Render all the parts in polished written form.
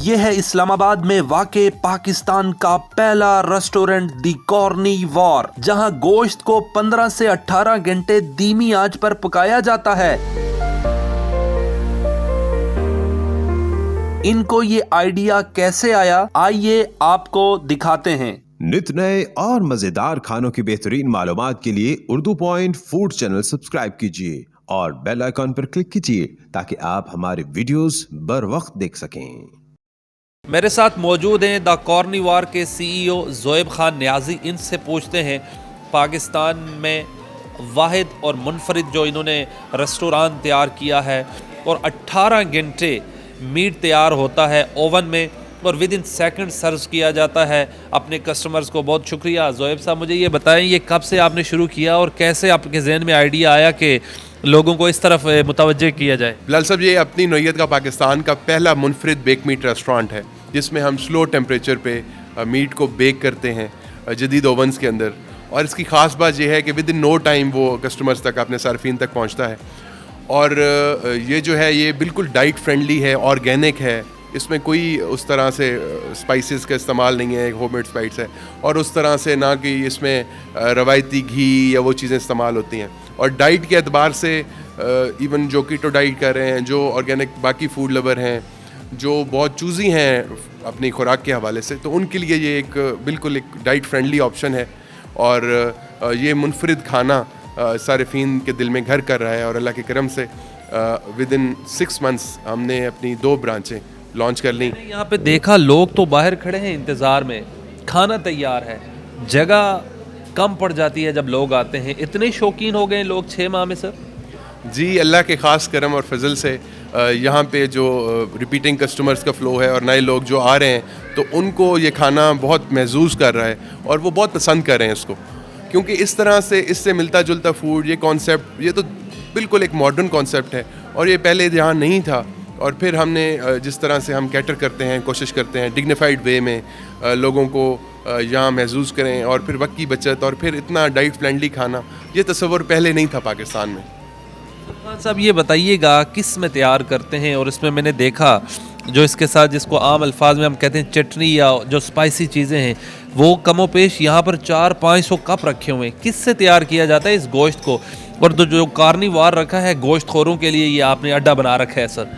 यह है इस्लामाबाद में वाक़े पाकिस्तान का पहला रेस्टोरेंट दी कॉर्नीवॉर, जहां गोश्त को 15 से 18 घंटे धीमी आंच पर पकाया जाता है। इनको ये आइडिया कैसे आया, आइए आपको दिखाते हैं। नित नए और मजेदार खानों की बेहतरीन मालूमात के लिए Urdu point food channel subscribe कीजिए और बेल आइकॉन पर क्लिक कीजिए ताकि आप हमारे वीडियोस बर वक्त देख सकें। मेरे साथ मौजूद हैं द कॉर्नीवॉर के CEO ज़ोएब खान न्याजी। इनसे पूछते हैं पाकिस्तान में वाहिद और मुनफरिद जो इन्होंने रेस्टोरेंट तैयार किया है और 18 घंटे मीट तैयार होता है ओवन में और विद इन सेकंड सर्व किया जाता है अपने कस्टमर्स को। बहुत शुक्रिया ज़ोएब साहब। मुझे ये बताएं, ये कब से आपने शुरू किया और कैसे आपके जहन में आइडिया आया कि लोगों को इस तरफ मुतवज्जे किया जाए? बिलाल साहब, ये अपनी नौइयत का पाकिस्तान का पहला मुनफरिद बेक मीट रेस्टोरेंट है जिसमें हम स्लो टेम्परेचर पे मीट को बेक करते हैं जदीद ओवन्स के अंदर। और इसकी ख़ास बात यह है कि विद इन नो टाइम वो कस्टमर्स तक, अपने सार्फिन तक पहुंचता है। और ये जो है ये बिल्कुल डाइट फ्रेंडली है, ऑर्गेनिक है, इसमें कोई उस तरह से स्पाइसेस का इस्तेमाल नहीं है, होममेड स्पाइस है, और उस तरह से ना कि इसमें रवायती घी या वो चीज़ें इस्तेमाल होती हैं। और डाइट के एतबार से इवन जो कीटो डाइट कर रहे हैं, जो ऑर्गेनिक बाकी फूड लवर हैं, जो बहुत चूज़ी हैं अपनी खुराक के हवाले से, तो उनके लिए ये एक बिल्कुल एक डाइट फ्रेंडली ऑप्शन है। और ये मुनफरिद खाना सारिफीन के दिल में घर कर रहा है। और अल्लाह के करम से विद इन 6 मंथ्स हमने अपनी 2 ब्रांचें लॉन्च कर ली। यहाँ पे देखा लोग तो बाहर खड़े हैं इंतज़ार में, खाना तैयार है, जगह कम पड़ जाती है जब लोग आते हैं। इतने शौकीन हो गए लोग 6 माह में सर? जी, अल्लाह के ख़ास करम और फजल से यहाँ पे जो रिपीटिंग कस्टमर्स का फ़्लो है और नए लोग जो आ रहे हैं, तो उनको ये खाना बहुत महसूस कर रहा है और वो बहुत पसंद कर रहे हैं इसको। क्योंकि इस तरह से इससे मिलता जुलता फूड, ये कॉन्सेप्ट, ये तो बिल्कुल एक मॉडर्न कॉन्सेप्ट है और ये पहले यहाँ नहीं था। और फिर हमने जिस तरह से हम कैटर करते हैं, कोशिश करते हैं डिग्निफाइड वे में लोगों को यहाँ महसूस करें, और फिर वक्त की बचत, और फिर इतना डाइट फ्रेंडली खाना, ये तस्वर पहले नहीं था पाकिस्तान में। साहब ये बताइएगा किस में तैयार करते हैं? और इसमें मैंने देखा जो इसके साथ, जिसको आम अल्फाज में हम कहते हैं चटनी या जो स्पाइसी चीज़ें हैं, वो कमोपेश यहाँ पर 400-500 कप रखे हुए हैं। किससे तैयार किया जाता है इस गोश्त को? और तो जो कार्निवार रखा है गोश्त खोरों के लिए, ये आपने अड्डा बना रखा है सर?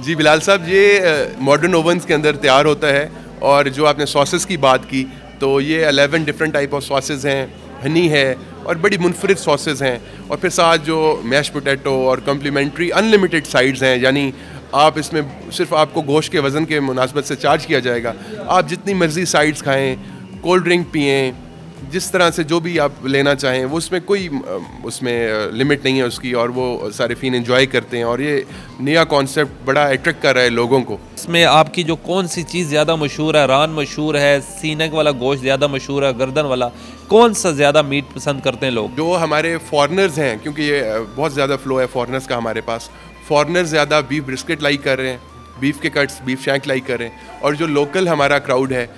जी बिलाल साहब, ये मॉडर्न ओवन्स के अंदर तैयार होता है। और जो आपने सॉसेस की बात की, तो ये 11 डिफरेंट टाइप ऑफ सॉसेस हैं, हनी है और बड़ी मुनफरिद सॉसेस हैं। और फिर साथ जो मैश पोटैटो और कम्प्लीमेंट्री अनलिमिटेड साइड्स हैं, यानी आप इसमें सिर्फ आपको गोश्त के वज़न के मुनासबत से चार्ज किया जाएगा। आप जितनी मर्ज़ी साइड्स खाएँ, कोल्ड ड्रिंक पिएँ, जिस तरह से जो भी आप लेना चाहें, वो उसमें कोई उसमें लिमिट नहीं है उसकी, और वो सारिफीन एंजॉय करते हैं। और ये नया कॉन्सेप्ट बड़ा अट्रैक्ट कर रहा है लोगों को। इसमें आपकी जो कौन सी चीज़ ज़्यादा मशहूर है? रान मशहूर है, सीने वाला गोश्त ज़्यादा मशहूर है, गर्दन वाला? कौन सा ज़्यादा मीट पसंद करते हैं लोग? जो हमारे फॉरनर्स हैं, क्योंकि ये बहुत ज़्यादा फ्लो है फॉरनर्स का हमारे पास, फॉरनर्स ज़्यादा बीफ ब्रिस्केट लाइक कर रहे हैं, बीफ के कट्स, बीफ शैंक लाइक कर रहे हैं। और जो लोकल हमारा क्राउड है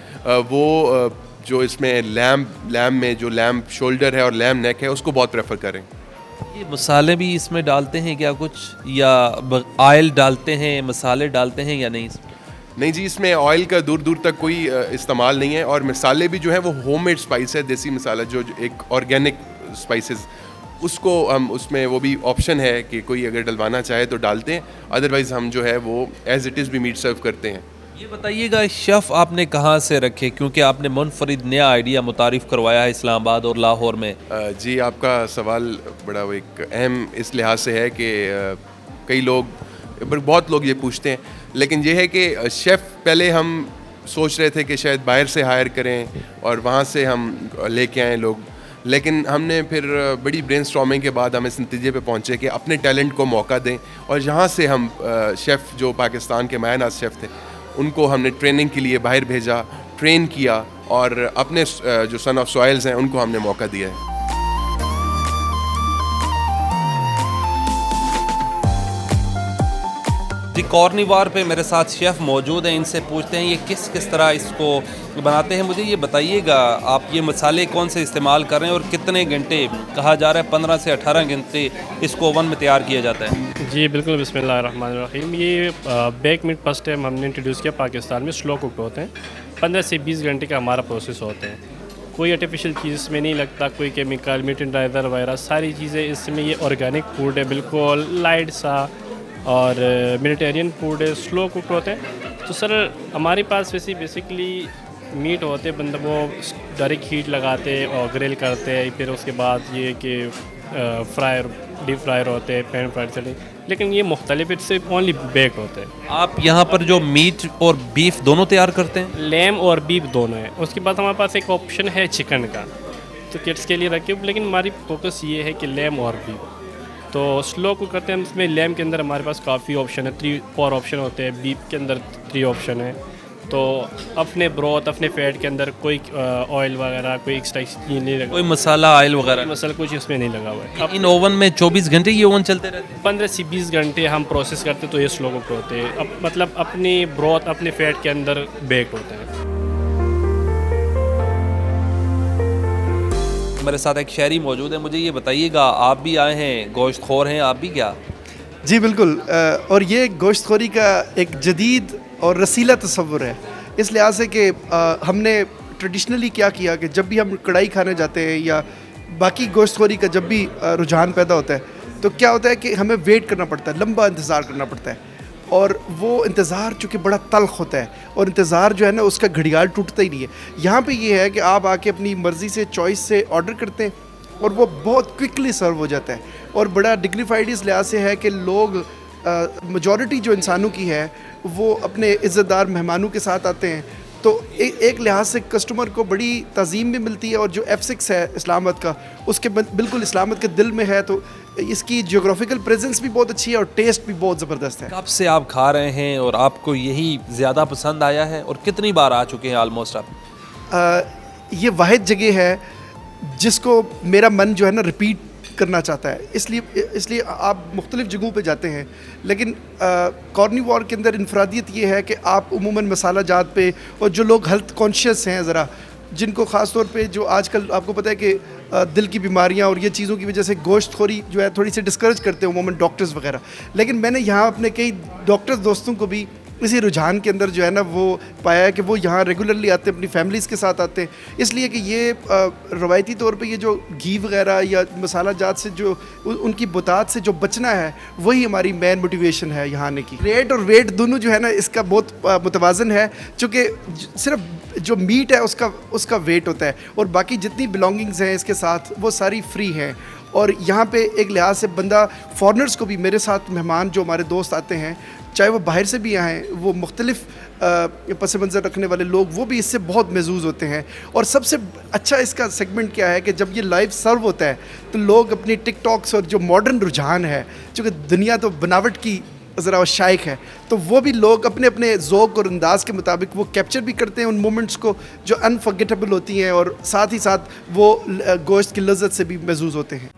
वो जो इसमें लैम में जो लैम शोल्डर है और लैम नेक है, उसको बहुत प्रेफर करें। ये मसाले भी इसमें डालते हैं क्या कुछ, या ऑयल डालते हैं, मसाले डालते हैं या नहीं? नहीं जी, इसमें ऑयल का दूर दूर तक कोई इस्तेमाल नहीं है। और मसाले भी जो है वो होममेड स्पाइस है, देसी मसाला, जो एक ऑर्गेनिक स्पाइसेस, उसको हम उसमें वो भी ऑप्शन है कि कोई अगर डलवाना चाहे तो डालते हैं, अदरवाइज़ हम जो है वो एज इट इज़ भी मीट सर्व करते हैं। ये बताइएगा शेफ़ आपने कहाँ से रखे, क्योंकि आपने मुनफरिद नया आइडिया मुतारिफ़ करवाया है इस्लामाबाद और लाहौर में? जी, आपका सवाल बड़ा वो एक अहम इस लिहाज से है कि कई लोग, बहुत लोग ये पूछते हैं, लेकिन ये है कि शेफ़ पहले हम सोच रहे थे कि शायद बाहर से हायर करें और वहाँ से हम लेके आएँ लोग, लेकिन हमने फिर बड़ी ब्रेनस्टॉर्मिंग के बाद हम इस नतीजे पे पहुँचे कि अपने टैलेंट को मौका दें। और यहाँ से हम शेफ़ जो पाकिस्तान के मायना शेफ़ थे, उनको हमने ट्रेनिंग के लिए बाहर भेजा, ट्रेन किया, और अपने जो सन ऑफ सॉइल्स हैं उनको हमने मौका दिया है। जी कॉर्निवार पे मेरे साथ शेफ़ मौजूद हैं, इनसे पूछते हैं ये किस किस तरह इसको बनाते हैं। मुझे ये बताइएगा आप ये मसाले कौन से इस्तेमाल कर रहे हैं और कितने घंटे, कहा जा रहा है 15 से 18 घंटे इसको ओवन में तैयार किया जाता है। जी बिल्कुल, बिस्मिल्लाहिर्रहमानिर्रहीम। ये बेक मीट फर्स्ट टाइम हमने इंट्रोड्यूस किया पाकिस्तान में, स्लो कुक्ड होते हैं। 15 से 20 घंटे का हमारा प्रोसेस होता है। कोई आर्टिफिशियल चीज़ इसमें नहीं लगता, कोई केमिकल मीटेंडाइज़र वगैरह, सारी चीज़ें इसमें। ये ऑर्गेनिक फूड है, बिल्कुल लाइट सा, और मेडिटेरियन फूड है, स्लो कुक होते हैं। तो सर हमारे पास वैसे बेसिकली मीट होते, बंदा वो डायरेक्ट हीट लगाते और ग्रिल करते हैं, फिर उसके बाद ये कि फ्रायर, डीप फ्रायर होते हैं, पैन फ्रायर चले, लेकिन ये मुख्तलिफ इससे ओनली बेक्ड होते हैं। आप यहाँ पर जो मीट और बीफ दोनों तैयार करते हैं? लैम और बीफ दोनों है। उसके बाद हमारे पास एक ऑप्शन है चिकन का, तो किड्स के लिए रखे, लेकिन हमारी फोकस ये है कि लैम और बीफ। तो स्लो कुक करते हैं, इसमें लैम के अंदर हमारे पास काफ़ी ऑप्शन है, 3-4 ऑप्शन होते हैं, बीफ के अंदर 3 ऑप्शन है। तो अपने ब्रोथ, अपने फैट के अंदर कोई ऑयल वगैरह, कोई एक्स्ट्रा चीज़ नहीं लगा, कोई मसाला ऑयल वगैरह? मसाला कुछ इसमें नहीं लगा हुआ है। इन ओवन में 24 घंटे ये ओवन चलते रहते हैं? 15 से 20 घंटे हम प्रोसेस करते, तो ये स्लो कुक होते हैं। अब मतलब अपनी ब्रोथ, अपने फैट के अंदर बेक्ड होते हैं। मेरे साथ एक शहरी मौजूद है, मुझे ये बताइएगा आप भी आए हैं, गोश्त खोर हैं आप भी क्या? जी बिल्कुल, और ये गोश्तखोरी का एक जदीद और रसीला तस्वुर है, इस लिहाज से कि हमने ट्रेडिशनली क्या किया कि जब भी हम कढ़ाई खाने जाते हैं या बाकी गोश्तखोरी का जब भी रुझान पैदा होता है, तो क्या होता है कि हमें वेट करना पड़ता है, लंबा इंतज़ार करना पड़ता है, और वो इंतज़ार चूँकि बड़ा तल्ख होता है, और इंतज़ार जो है ना उसका घड़ियाल टूटता ही नहीं है। यहाँ पे ये है कि आप आके अपनी मर्ज़ी से, चॉइस से ऑर्डर करते हैं और वो बहुत क्विकली सर्व हो जाता है, और बड़ा डिग्निफाइड इस लिहाज से है कि लोग, मेजॉरिटी जो इंसानों की है वो अपने इज़्ज़तदार मेहमानों के साथ आते हैं, तो एक लिहाज से कस्टमर को बड़ी तज़ीम भी मिलती है। और जो F6 है इस्लामाबाद का, उसके बिल्कुल इस्लामाबाद के दिल में है, तो इसकी जियोग्राफिकल प्रेजेंस भी बहुत अच्छी है और टेस्ट भी बहुत ज़बरदस्त है। कब से आप खा रहे हैं और आपको यही ज़्यादा पसंद आया है और कितनी बार आ चुके हैं ऑलमोस्ट आप? ये वाहिद जगह है जिसको मेरा मन जो है ना रिपीट करना चाहता है, इसलिए आप मुख्तलिफ़ जगहों पे जाते हैं, लेकिन कॉर्निवॉर के अंदर इनफरादियत ये है कि आप उमूमन मसाला जात पे, और जो लोग हेल्थ कॉन्शियस हैं ज़रा, जिनको ख़ास तौर पे जो आजकल आपको पता है कि दिल की बीमारियां और ये चीज़ों की वजह से गोश्तखोरी जो है थोड़ी सी डिस्करेज करते हैं उमूमन डॉक्टर्स वगैरह, लेकिन मैंने यहाँ अपने कई डॉक्टर्स दोस्तों को भी इसी रुझान के अंदर जो है ना वो पाया है कि वो यहाँ रेगुलरली आते हैं, अपनी फैमिलीज़ के साथ आते हैं, इसलिए कि ये रवायती तौर पे ये जो घी वगैरह या मसाला जात से जो उनकी बुतात से जो बचना है, वही हमारी मेन मोटिवेशन है यहाँ आने की। रेट और वेट दोनों जो है ना इसका बहुत मुतवाज़न है, चूँकि सिर्फ जो मीट है उसका वेट होता है, और बाकी जितनी बिलोंगिंग्स हैं इसके साथ वो सारी फ्री हैं। और यहाँ पे एक लिहाज से बंदा, फॉरनर्स को भी, मेरे साथ मेहमान जो हमारे दोस्त आते हैं, चाहे वो बाहर से भी आएँ, वो मुख्तलिफ़ पस मंज़र रखने वाले लोग, वो भी इससे बहुत महजूज़ होते हैं। और सबसे अच्छा इसका सेगमेंट क्या है कि जब ये लाइव सर्व होता है तो लोग अपनी टिकटॉक्स और जो मॉडर्न रुझान है, चूँकि दुनिया तो बनावट की ज़रा शाइक है, तो वो भी लोग अपने अपने ज़ौक़ और अंदाज़ के मुताबिक वो कैप्चर भी करते हैं उन मोमेंट्स को जो अनफॉरगेटेबल होती हैं, और साथ ही साथ वो गोश्त की लज़्ज़त से भी महजूज़ होते हैं।